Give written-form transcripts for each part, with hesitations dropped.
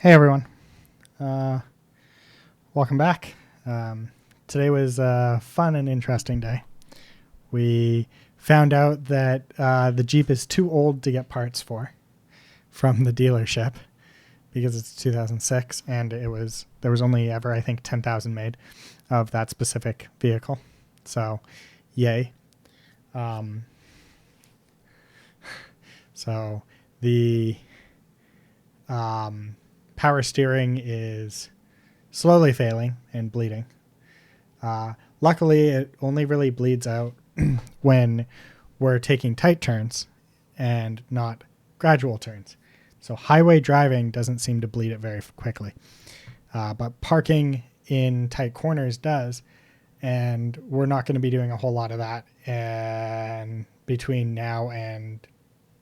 Hey everyone, uh, welcome back. Today was a fun and interesting day. We found out that the Jeep is too old to get parts for from the dealership because it's 2006 and there was only ever I think 10,000 made of that specific vehicle. So, yay. Um, so the power steering is slowly failing and bleeding. Luckily, it only really bleeds out when we're taking tight turns and not gradual turns. So highway driving doesn't seem to bleed it very quickly. But parking in tight corners does. And we're not going to be doing a whole lot of that between now and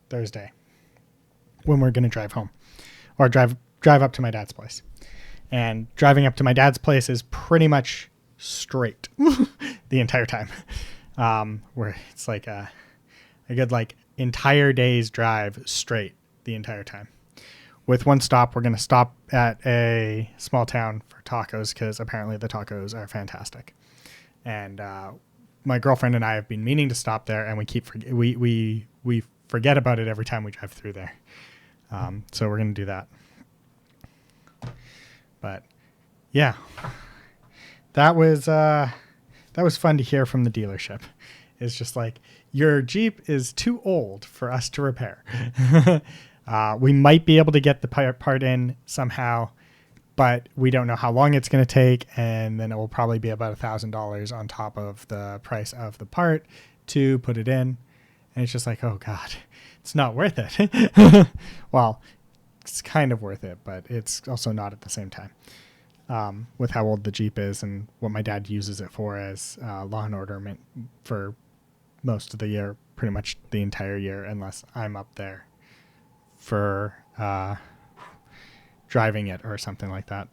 Thursday when we're going to drive home or drive up to my dad's place. And driving up to my dad's place is pretty much straight the entire time. Where it's like a good entire day's drive straight the entire time. With one stop, we're going to stop at a small town for tacos because apparently the tacos are fantastic. And my girlfriend and I have been meaning to stop there, and we forget about it every time we drive through there. So we're going to do that. But yeah, that was fun to hear from the dealership. It's just like, your Jeep is too old for us to repair. We might be able to get the part in somehow, but we don't know how long it's going to take. And then it will probably be about $1,000 on top of the price of the part to put it in. And it's just like, oh God, it's not worth it. Well, it's kind of worth it, but it's also not at the same time. With how old the Jeep is and what my dad uses it for as lawn ornament for most of the year, pretty much the entire year, unless I'm up there for driving it or something like that.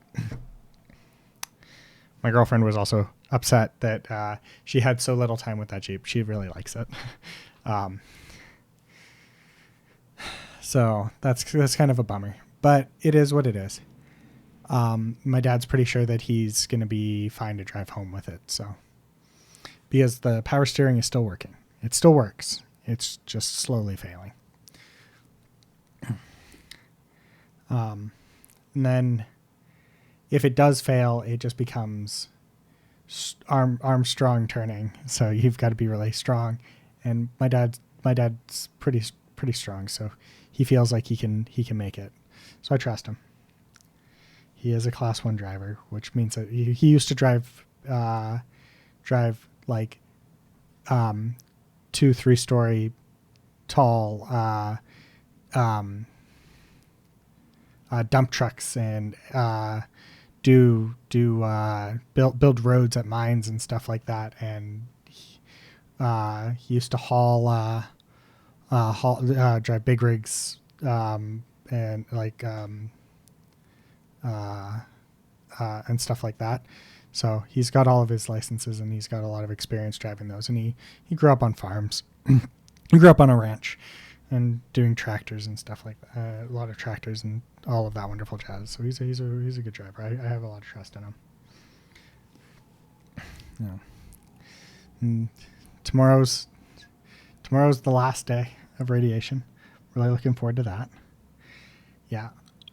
My girlfriend was also upset that she had so little time with that Jeep. She really likes it. So that's kind of a bummer, but it is what it is. My dad's pretty sure that he's going to be fine to drive home with it. So, because the power steering is still working, it still works. It's just slowly failing. And then if it does fail, it just becomes Armstrong turning. So you've got to be really strong. And my dad's pretty strong. So he feels like he can make it. So I trust him. He is a class 1 driver, which means that he used to drive 2-3 story tall dump trucks and build roads at mines and stuff like that. And he used to drive big rigs and stuff like that. So he's got all of his licenses and he's got a lot of experience driving those. And he grew up on farms. He grew up on a ranch and doing tractors and stuff like that. A lot of tractors and all of that wonderful jazz. So he's a good driver. I have a lot of trust in him. Yeah. And tomorrow's the last day of radiation. Really looking forward to that. Yeah.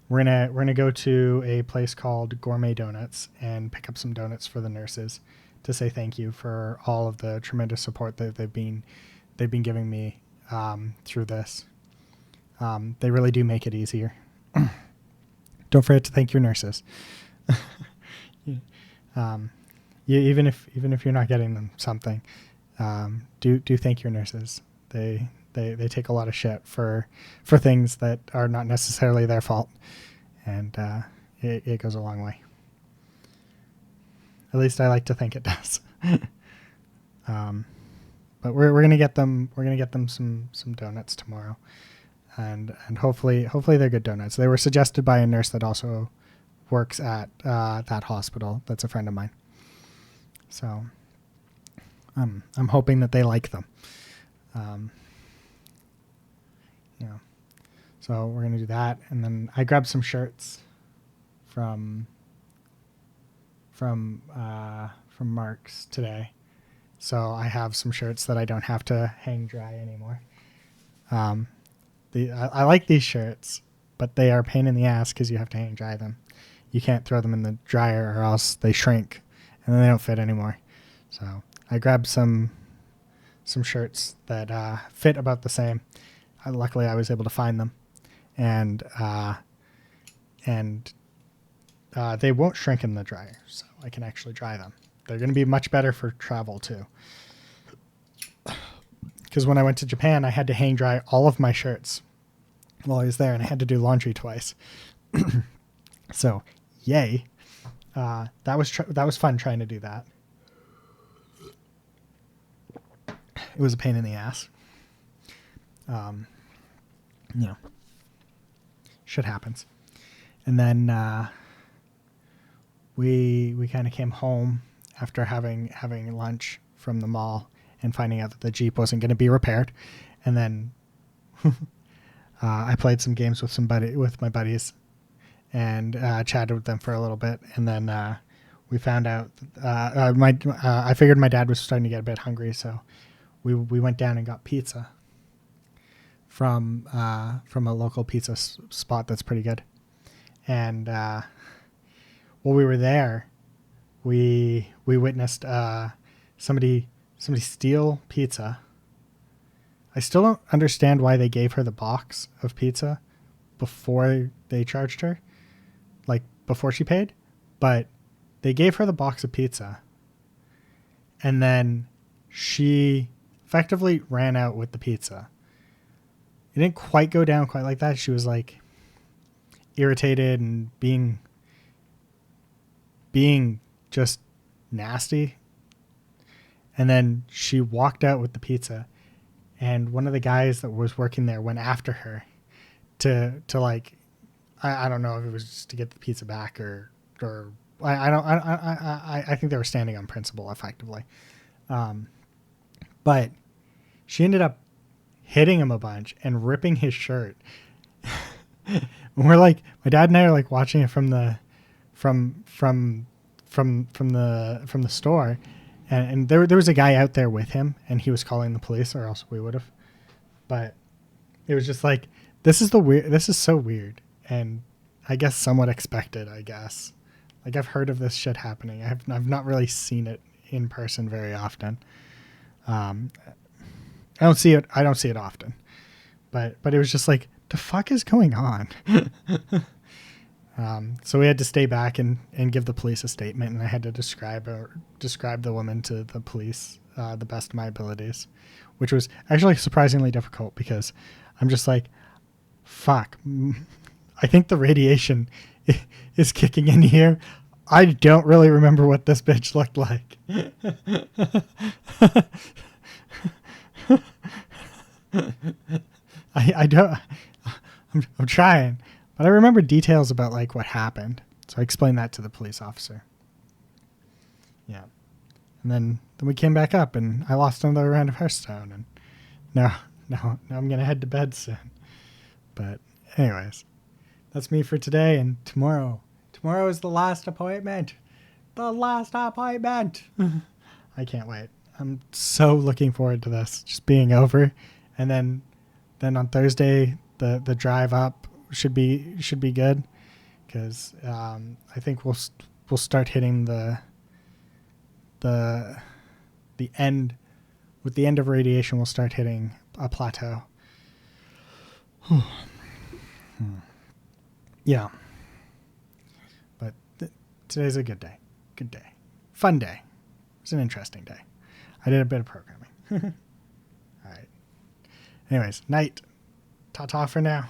We're gonna go to a place called Gourmet Donuts and pick up some donuts for the nurses to say thank you for all of the tremendous support that they've been giving me through this. They really do make it easier. Don't forget to thank your nurses. Even if you're not getting them something, do thank your nurses. They take a lot of shit for things that are not necessarily their fault, and it goes a long way. At least I like to think it does. But we're gonna get them some donuts tomorrow, and hopefully they're good donuts. They were suggested by a nurse that also works at that hospital. That's a friend of mine. So I'm hoping that they like them. So we're going to do that. And then I grabbed some shirts from Mark's today. So I have some shirts that I don't have to hang dry anymore. I like these shirts, but they are a pain in the ass because you have to hang dry them. You can't throw them in the dryer or else they shrink and then they don't fit anymore. So I grabbed some shirts that fit about the same. Luckily, I was able to find them, and they won't shrink in the dryer, so I can actually dry them. They're going to be much better for travel too. Because when I went to Japan, I had to hang dry all of my shirts while I was there, and I had to do laundry twice. So, yay! That was fun trying to do that. It was a pain in the ass. Shit happens. And then we kind of came home after having lunch from the mall and finding out that the Jeep wasn't going to be repaired. And then I played some games with my buddies and chatted with them for a little bit. And then we found out I figured my dad was starting to get a bit hungry, so we went down and got pizza from a local pizza spot that's pretty good. And while we were there, we witnessed somebody steal pizza. I still don't understand why they gave her the box of pizza before they charged her, like before she paid, but they gave her the box of pizza, and then she effectively ran out with the pizza. It didn't quite go down quite like that. She was like irritated and being just nasty. And then she walked out with the pizza, and one of the guys that was working there went after her to like, I don't know if it was just to get the pizza back or I think they were standing on principle effectively. But she ended up hitting him a bunch and ripping his shirt. And we're like, my dad and I are like watching it from the store, and there was a guy out there with him, and he was calling the police, or else we would have. But it was just like, this is so weird, and I guess somewhat expected. I guess, like, I've heard of this shit happening. I've not really seen it in person very often. I don't see it often, but it was just like, the fuck is going on? So we had to stay back and give the police a statement, and I had to describe the woman to the police the best of my abilities, which was actually surprisingly difficult because I'm just like, fuck, I think the radiation is kicking in here. I don't really remember what this bitch looked like. I don't. I'm trying, but I remember details about like what happened. So I explained that to the police officer. Yeah, and then we came back up, and I lost another round of Hearthstone, and now I'm gonna head to bed soon. But anyways, that's me for today, and tomorrow is the last appointment. The last appointment. I can't wait. I'm so looking forward to this just being over, and then on Thursday the drive up should be good, because I think we'll start hitting the end. With the end of radiation, we'll start hitting a plateau. Yeah, but today's a good day. Fun day. It's an interesting day. I did a bit of programming. All right. Anyways, night. Ta-ta for now.